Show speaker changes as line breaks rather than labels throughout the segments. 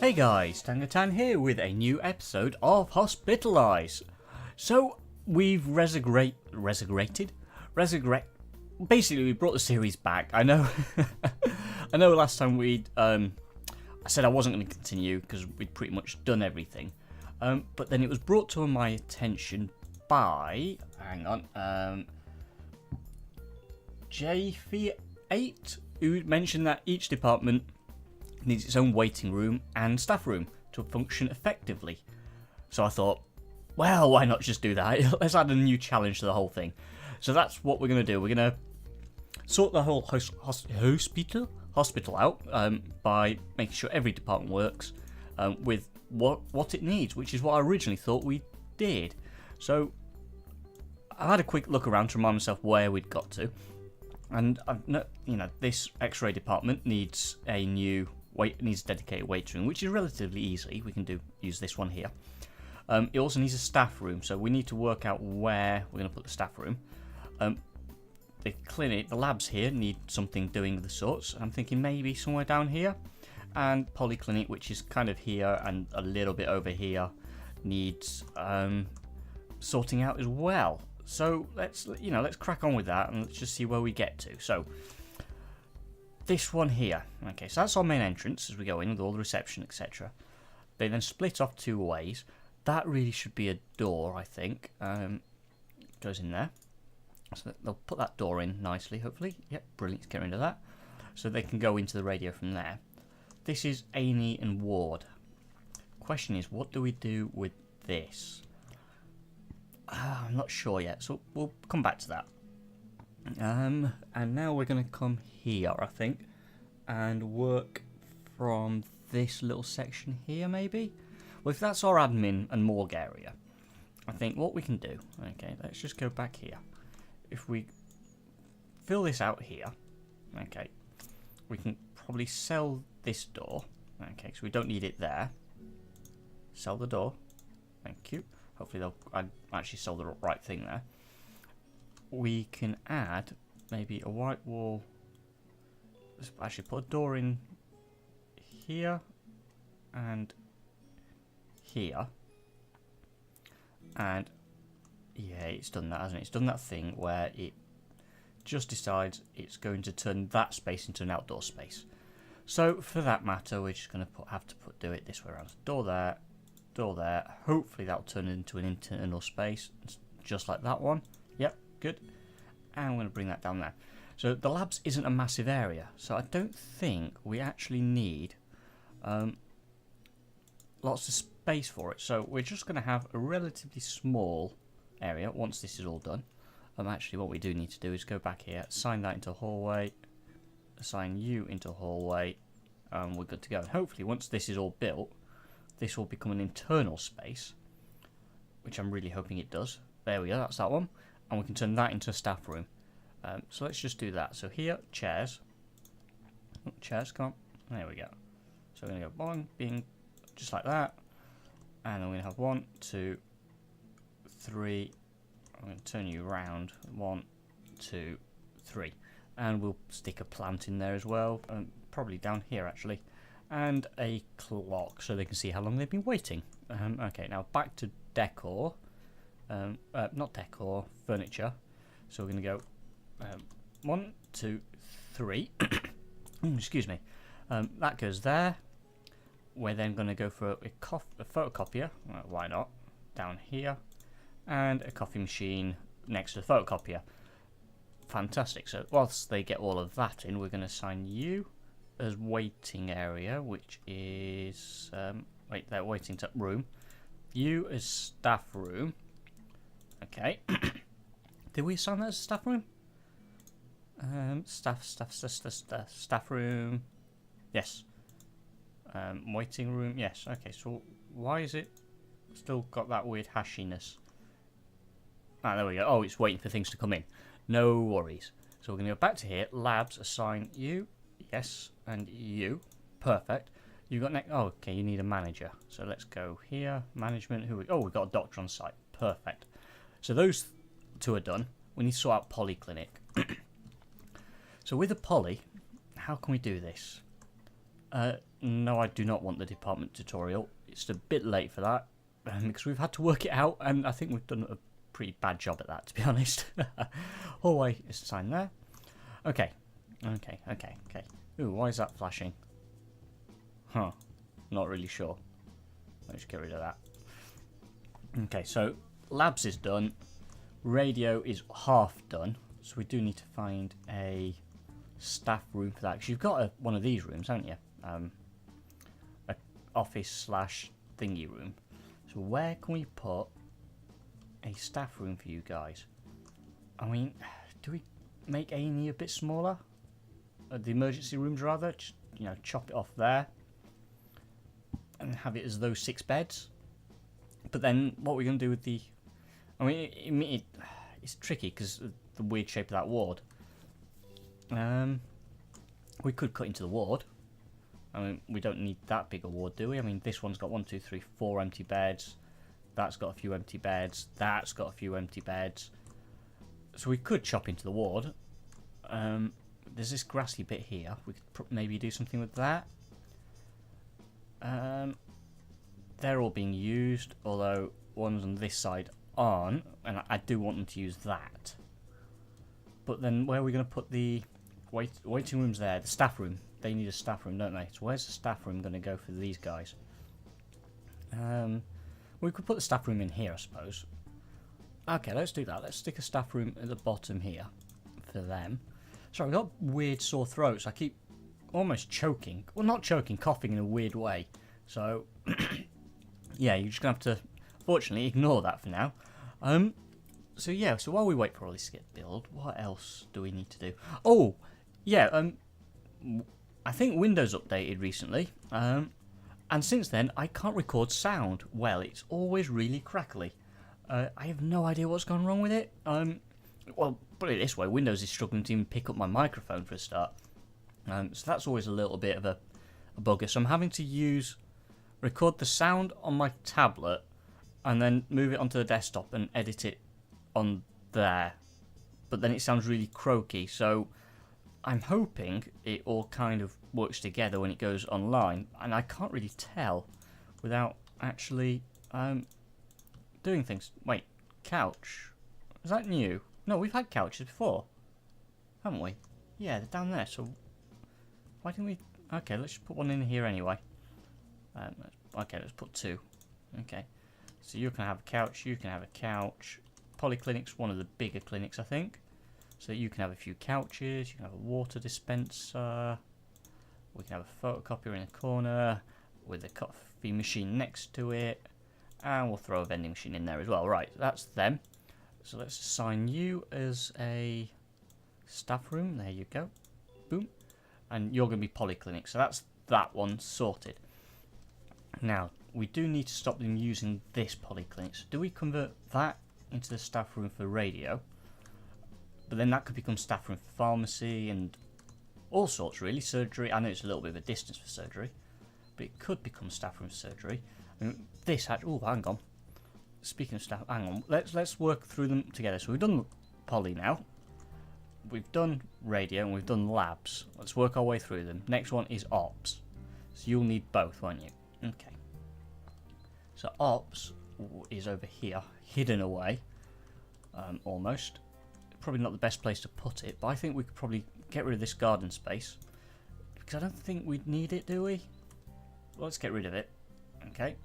Hey guys, Tangatan here with a new episode of Hospitalize. So, we've basically we brought the series back. I know I know last time I said I wasn't going to continue because we'd pretty much done everything. But then it was brought to my attention by, J8, who mentioned that each department needs its own waiting room and staff room to function effectively. So I thought, well, why not just do that? Let's add a new challenge to the whole thing. So that's what we're going to do. We're going to sort the whole hospital out by making sure every department works with what it needs, which is what I originally thought we did. So I had a quick look around to remind myself where we'd got to. And this X-ray department needs a dedicated waiting room, which is relatively easy. We can use this one here. It also needs a staff room, so we need to work out where we're going to put the staff room. The labs here need something doing of the sorts. I'm thinking maybe somewhere down here, and Polyclinic, which is kind of here and a little bit over here, needs sorting out as well. So let's crack on with that and let's just see where we get to. So this one here, okay, so that's our main entrance as we go in with all the reception, etc. They then split off two ways. That really should be a door, I think. Goes in there. So they'll put that door in nicely, hopefully. Yep, brilliant, get rid of that. So they can go into the radio from there. This is A&E and Ward. Question is, what do we do with this? I'm not sure yet, so we'll come back to that. And now we're going to come here, I think, and work from this little section here, maybe? Well, if that's our admin and morgue area, I think what we can do, okay, let's just go back here. If we fill this out here, okay, we can probably sell this door, okay, so we don't need it there. Sell the door, thank you. Hopefully I actually sell the right thing there. We can add maybe a white wall. Let's actually put a door in here and here. And yeah, it's done that, hasn't it? It's done that thing where it just decides it's going to turn that space into an outdoor space. So for that matter, we're just going to do it this way around. Door there. Door there. Hopefully that'll turn it into an internal space, just like that one. Yep, good. And I'm going to bring that down there. So the labs isn't a massive area, so I don't think we actually need lots of space for it. So we're just going to have a relatively small area once this is all done. Actually, what we do need to do is go back here, assign that into a hallway, assign you into a hallway, and we're good to go. And hopefully, once this is all built, this will become an internal space, which I'm really hoping it does. There we go, that's that one. And we can turn that into a staff room. So let's just do that. So here, chairs. Oh, chairs, come on. There we go. So we're going to go bong, bing, just like that. And then we're going to have 1, 2, 3. I'm going to turn you around. 1, 2, 3. And we'll stick a plant in there as well. Probably down here, actually. And a clock so they can see how long they've been waiting. Okay, now back to decor. Not decor, furniture. So we're going to go 1, 2, 3. Excuse me. That goes there. We're then going to go for a photocopier. Why not? Down here. And a coffee machine next to the photocopier. Fantastic. So whilst they get all of that in, we're going to assign you as waiting area, which is that waiting room. You as staff room. Okay. Did we assign that as staff room? Staff room. Yes. Waiting room. Yes. Okay. So why is it still got that weird hashiness? Ah, there we go. Oh, it's waiting for things to come in. No worries. So we're going to go back to here. Labs, assign you. Yes, and you. Perfect. You got next. Oh, okay. You need a manager. So let's go here. Management. We've got a doctor on site. Perfect. So those two are done. We need to sort out Polyclinic. So with a poly, how can we do this? No, I do not want the department tutorial. It's a bit late for that, because we've had to work it out, and I think we've done a pretty bad job at that, to be honest. Hallway is a sign there. Okay. Ooh, why is that flashing? Huh. Not really sure. Let's get rid of that. Okay, so labs is done. Radio is half done. So we do need to find a staff room for that. Because you've got one of these rooms, haven't you? A office / thingy room. So where can we put a staff room for you guys? I mean, do we make A&E a bit smaller? The emergency rooms rather? Just, you know, chop it off there. And have it as those 6 beds. But then what are we going to do with the... I mean, it's tricky because of the weird shape of that ward. We could cut into the ward. I mean, we don't need that big a ward, do we? I mean, this one's got 1, 2, 3, 4 empty beds. That's got a few empty beds. That's got a few empty beds. So we could chop into the ward. There's this grassy bit here. We could maybe do something with that. They're all being used, although ones on this side aren't, and I do want them to use that. But then where are we going to put the waiting rooms there? The staff room. They need a staff room, don't they? So where's the staff room going to go for these guys? We could put the staff room in here, I suppose. Okay, let's do that. Let's stick a staff room at the bottom here for them. Sorry, I've got weird sore throats. I keep almost choking. Well, not choking, coughing in a weird way. So, yeah, you're just going to have to, fortunately, ignore that for now. So yeah, so while we wait for all this to get built, what else do we need to do? Oh, yeah, I think Windows updated recently. And since then, I can't record sound. Well, it's always really crackly. I have no idea what's gone wrong with it. Well, put it this way, Windows is struggling to even pick up my microphone for a start. So that's always a little bit of a bugger. So I'm having to record the sound on my tablet and then move it onto the desktop and edit it on there. But then it sounds really croaky. So I'm hoping it all kind of works together when it goes online. And I can't really tell without actually doing things. Wait, couch. Is that new? No, we've had couches before, haven't we? Yeah, they're down there. So why didn't we... Okay, let's just put one in here anyway. Okay, let's put 2. Okay. So you can have a couch, you can have a couch. Polyclinic's one of the bigger clinics, I think. So you can have a few couches, you can have a water dispenser. We can have a photocopier in a corner with a coffee machine next to it. And we'll throw a vending machine in there as well. Right, that's them. So let's assign you as a staff room. There you go. Boom. And you're going to be Polyclinic. So that's that one sorted. Now, we do need to stop them using this Polyclinic. So do we convert that into the staff room for radio? But then that could become staff room for pharmacy and all sorts, really. Surgery. I know it's a little bit of a distance for surgery, but it could become staff room for surgery. I mean, this had... Oh, hang on. Speaking of staff, hang on. Let's work through them together. So we've done Poly now. We've done radio and we've done labs. Let's work our way through them. Next one is ops. So you'll need both, won't you? Okay. So ops is over here, hidden away, almost. Probably not the best place to put it, but I think we could probably get rid of this garden space because I don't think we'd need it, do we? Well, let's get rid of it. Okay.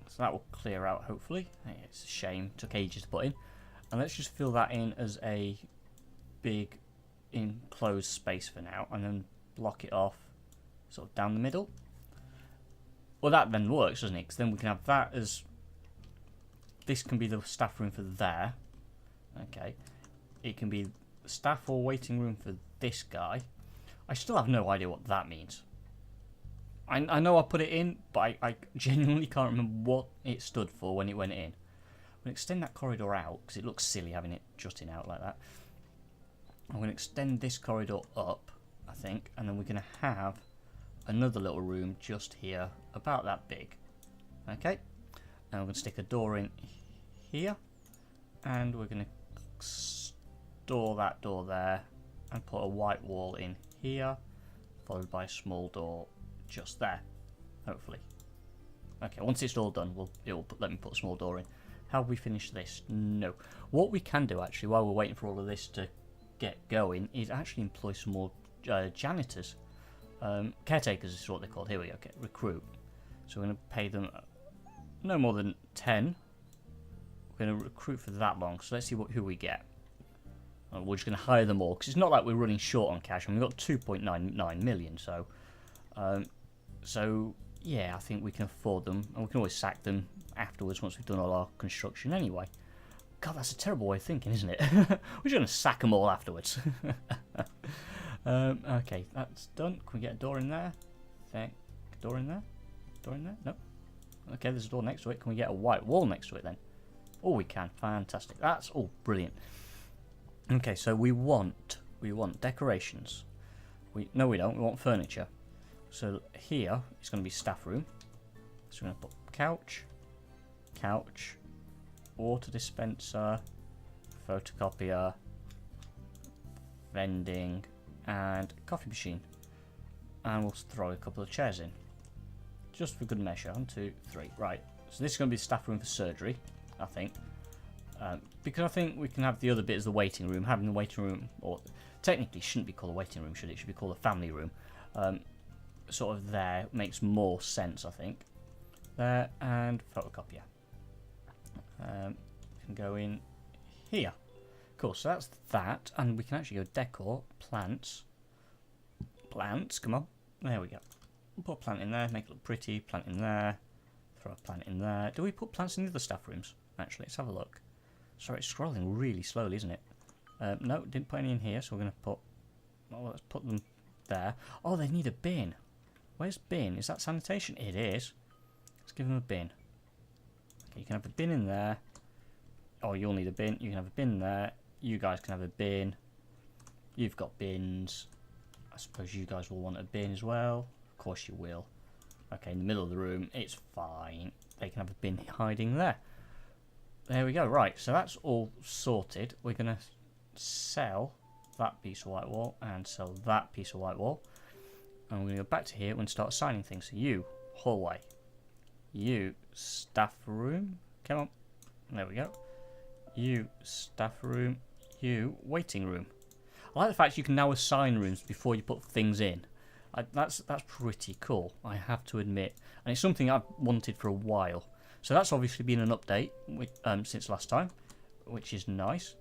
So that will clear out, hopefully. It's a shame. Took ages to put in. And let's just fill that in as a big enclosed space for now. And then block it off sort of down the middle. Well, that then works, doesn't it? Because then we can have that as... This can be the staff room for there. Okay. It can be the staff or waiting room for this guy. I still have no idea what that means. I know I put it in, but I genuinely can't remember what it stood for when it went in. I'm going to extend that corridor out, because it looks silly having it jutting out like that. I'm going to extend this corridor up, I think, and then we're going to have another little room just here, about that big. Okay, and we're going to stick a door in here, and we're going to store that door there, and put a white wall in here, followed by a small door just there, hopefully. Okay, once it's all done, let me put a small door in. Have we finished this? No. What we can do, actually, while we're waiting for all of this to get going, is actually employ some more janitors. Caretakers is what they're called. Here we go. Okay, recruit. So we're going to pay them no more than 10. We're going to recruit for that long. So let's see who we get. We're just going to hire them all, because it's not like we're running short on cash. And we've got 2.99 million. So yeah, I think we can afford them. And we can always sack them afterwards once we've done all our construction anyway. God, that's a terrible way of thinking, isn't it? We're just going to sack them all afterwards. Okay, that's done. Can we get a door in there? Door in there? Door in there? No. Okay, there's a door next to it. Can we get a white wall next to it then? Oh, we can. Fantastic. That's all brilliant. Okay, so we want decorations. No, we don't. We want furniture. So here it's going to be staff room. So we're going to put couch, water dispenser, photocopier, vending, and coffee machine. And we'll throw a couple of chairs in, just for good measure. 1, 2, 3. Right. So this is going to be the staff room for surgery, I think. Because I think we can have the other bit as the waiting room. Having the waiting room, or technically shouldn't be called a waiting room, should it? It should be called a family room. Sort of there makes more sense, I think. There, and photocopier. Can go in here. Cool, so that's that, and we can actually go decor, plants, come on, there we go. We'll put a plant in there, make it look pretty, plant in there, throw a plant in there. Do we put plants in the other staff rooms? Actually, let's have a look. Sorry, it's scrolling really slowly, isn't it? No, didn't put any in here, so we're going to put, let's put them there. Oh, they need a bin. Where's bin? Is that sanitation? It is. Let's give them a bin. Okay, you can have a bin in there. Oh, you'll need a bin. You can have a bin there. You guys can have a bin. You've got bins. I suppose you guys will want a bin as well. Of course you will. Okay, in the middle of the room, it's fine. They can have a bin hiding there. There we go. Right, so that's all sorted. We're going to sell that piece of white wall and sell that piece of white wall. And we're going to go back to here and start assigning things. So you, hallway. You, staff room. Come on. There we go. You, staff room. You, waiting room. I like the fact you can now assign rooms before you put things in. That's pretty cool, I have to admit. And it's something I've wanted for a while. So that's obviously been an update since last time, which is nice.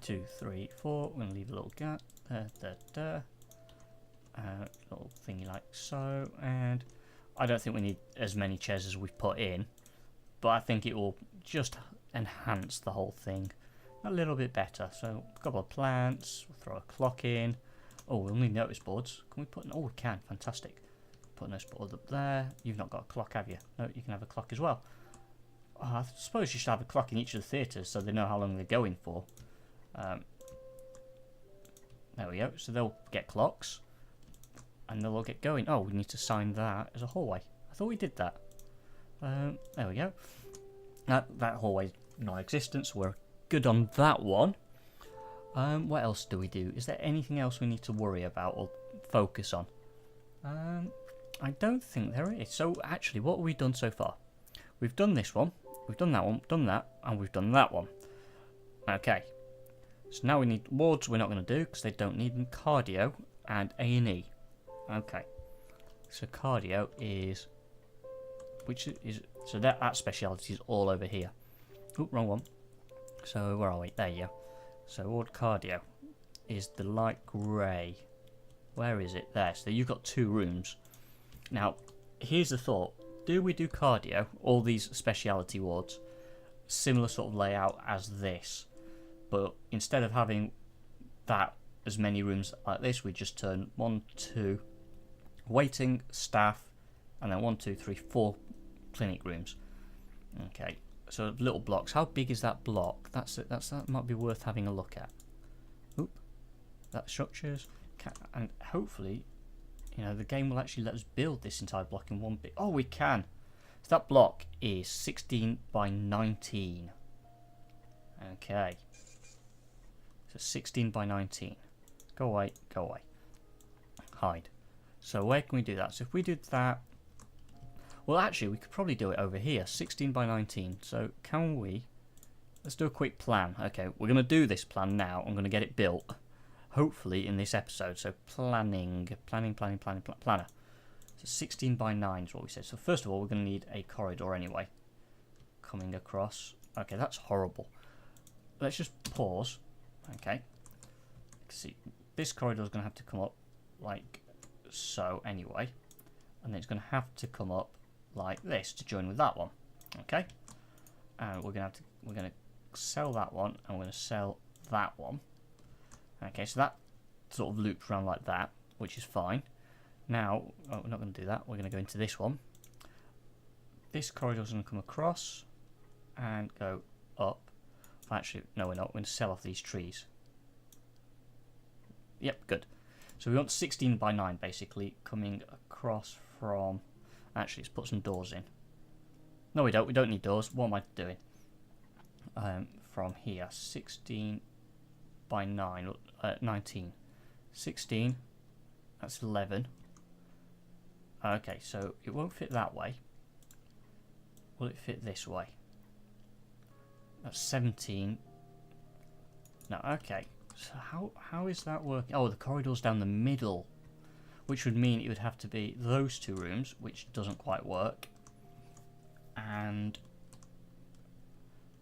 2, 3, 4. We're going to leave a little gap. Little thingy like so. And I don't think we need as many chairs as we've put in, but I think it will just enhance the whole thing a little bit better. So a couple of plants. We'll throw a clock in. Oh, we'll need notice boards. Can we put? Oh, we can. Fantastic. Put a notice board up there. You've not got a clock, have you? No, you can have a clock as well. Oh, I suppose you should have a clock in each of the theatres so they know how long they're going for. There we go. So they'll get clocks, and they'll all get going. Oh, we need to sign that as a hallway. I thought we did that. There we go. That hallway's non-existent, so we're good on that one. What else do we do? Is there anything else we need to worry about or focus on? I don't think there is. So actually, what have we done so far? We've done this one, we've done that one, done that, and we've done that one. Okay. So now we need wards. We're not going to do because they don't need them. Cardio and A&E. Okay. So cardio is, so that speciality is all over here. Oh, wrong one. So where are we? There you go. So ward cardio is the light grey. Where is it? There. So you've got 2 rooms. Now, here's the thought. Do we do cardio, all these speciality wards, similar sort of layout as this, but instead of having that as many rooms like this, we just turn 1, 2 waiting, staff, and then 1, 2, 3, 4 clinic rooms. Okay, so little blocks. How big is that block? That might be worth having a look at. Oop, that structures, and hopefully, you know, the game will actually let us build this entire block in one bit. Oh, we can. So that block is 16 by 19. Okay. So 16 by 19. Go away, go away. Hide. So where can we do that? So if we did that, well, actually, we could probably do it over here, 16 by 19. So can we? Let's do a quick plan. Okay, we're going to do this plan now. I'm going to get it built, hopefully, in this episode. So planner. So 16 by 9 is what we said. So first of all, we're going to need a corridor anyway. Coming across. Okay, that's horrible. Let's just pause. Okay. See, this corridor is going to have to come up like so anyway. And then it's going to have to come up like this to join with that one. Okay. And we're going to sell that one, and we're going to sell that one. Okay, so that sort of loops around like that, which is fine. Now, we're not going to do that. We're going to go into this one. This corridor is going to come across and go up. Actually, no, we're not. We're going to sell off these trees. Yep, good. So we want 16 by 9, basically, coming across from... Actually, let's put some doors in. No, we don't. We don't need doors. What am I doing? From here, 16 by 9, 19. 16, that's 11. Okay, so it won't fit that way. Will it fit this way? That's 17. No, okay. So how is that working? Oh, the corridor's down the middle, which would mean it would have to be those two rooms, which doesn't quite work. And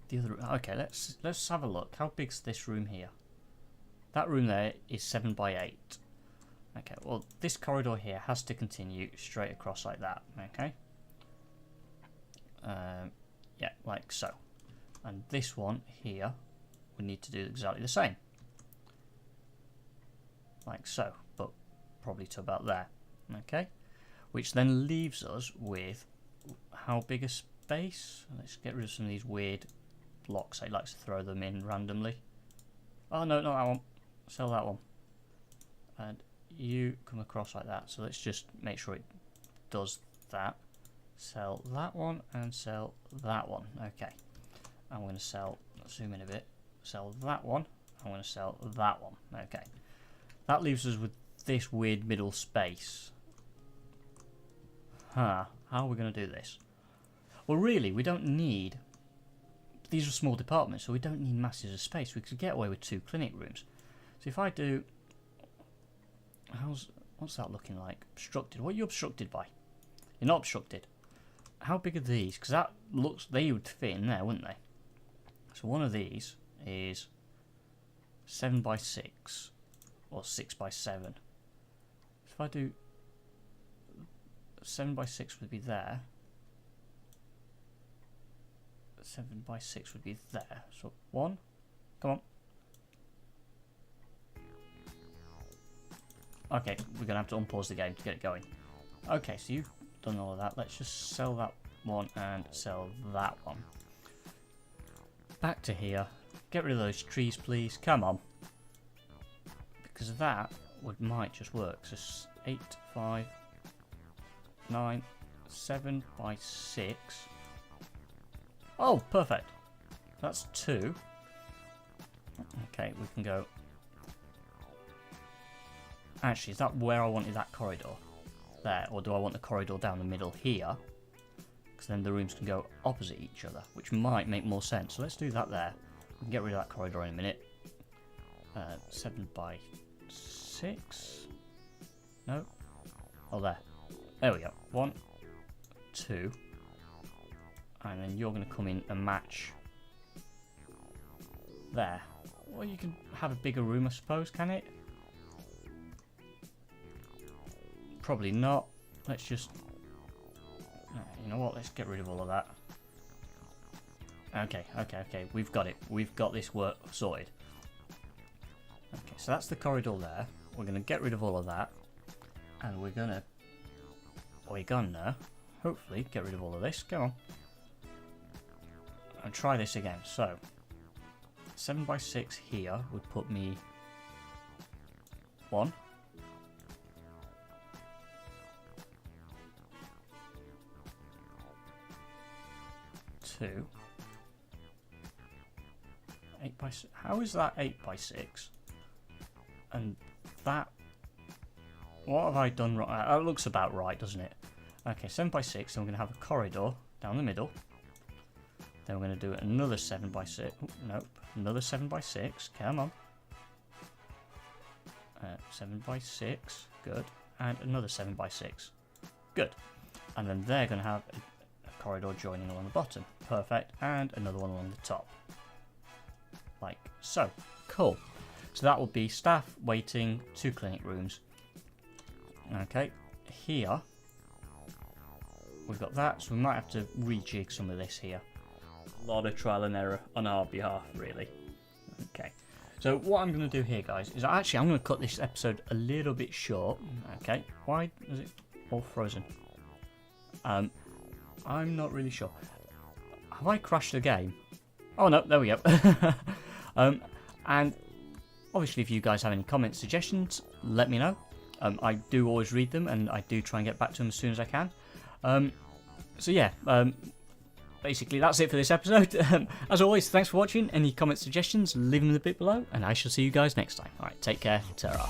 the other. Okay, let's have a look. How big's this room here? That room there is 7 by 8. Okay, well, this corridor here has to continue straight across like that. Okay. Yeah, like so. And this one here, we need to do exactly the same. Like so, but probably to about there. Okay. Which then leaves us with how big a space? Let's get rid of some of these weird blocks. He likes to throw them in randomly. Oh no, not that one. Sell that one. And you come across like that. So let's just make sure it does that. Sell that one and sell that one. Okay. I'm going to sell, zoom in a bit, sell that one. I'm going to sell that one. Okay. That leaves us with this weird middle space. How are we going to do this? Well, really, we don't need... These are small departments, so we don't need masses of space. We could get away with 2 clinic rooms. So if I do... What's that looking like? Obstructed. What are you obstructed by? You're not obstructed. How big are these? Because that looks... They would fit in there, wouldn't they? So one of these is 7 by 6. Or 6 by 7. If I do... 7 by 6 would be there. 7 by 6 would be there. So 1. Come on. Okay, we're going to have to unpause the game to get it going. Okay, so you've done all of that. Let's just sell that one and sell that one. Back to here. Get rid of those trees, please. Come on. Because that might just work. So 8, 5, 9, 7 by 6. Oh, perfect. That's 2. Okay, we can go... Actually, is that where I wanted that corridor? There. Or do I want the corridor down the middle here? Because then the rooms can go opposite each other, which might make more sense. So let's do that there. We can get rid of that corridor in a minute. 7 by 6. No. Oh, there. There we go. 1, 2. And then you're going to come in and match there. Well, you can have a bigger room, I suppose, can it? Probably not. Let's just... You know what? Let's get rid of all of that. Okay. We've got it. We've got this work sorted. Okay, so that's the corridor there. We're going to get rid of all of that. And we're going to... hopefully get rid of all of this. Go on. And try this again. So 7 by 6 here would put me 1, 2, 8 by 6. How is that 8 by 6? And that what have I done right? It looks about right, doesn't it? Okay, 7 by 6. So we're going to have a corridor down the middle. Then we're going to do another 7 by 6. Nope, another 7 by 6. Come on. 7 by 6. Good. And another 7 by 6. Good. And then they're going to have a corridor joining along the bottom. Perfect. And another one along the top. Like so. Cool. So that will be staff, waiting, 2 clinic rooms. Okay. Here, we've got that. So we might have to rejig some of this here. A lot of trial and error on our behalf, really. Okay. So what I'm going to do here, guys, is I'm going to cut this episode a little bit short. Okay. Why is it all frozen? I'm not really sure. Have I crashed the game? Oh no, there we go. And obviously, if you guys have any comments, suggestions, let me know. I do always read them, and I do try and get back to them as soon as I can. So yeah, basically that's it for this episode. As always, thanks for watching. Any comments, suggestions, leave them in the bit below, and I shall see you guys next time. Alright, take care. Ta-ra.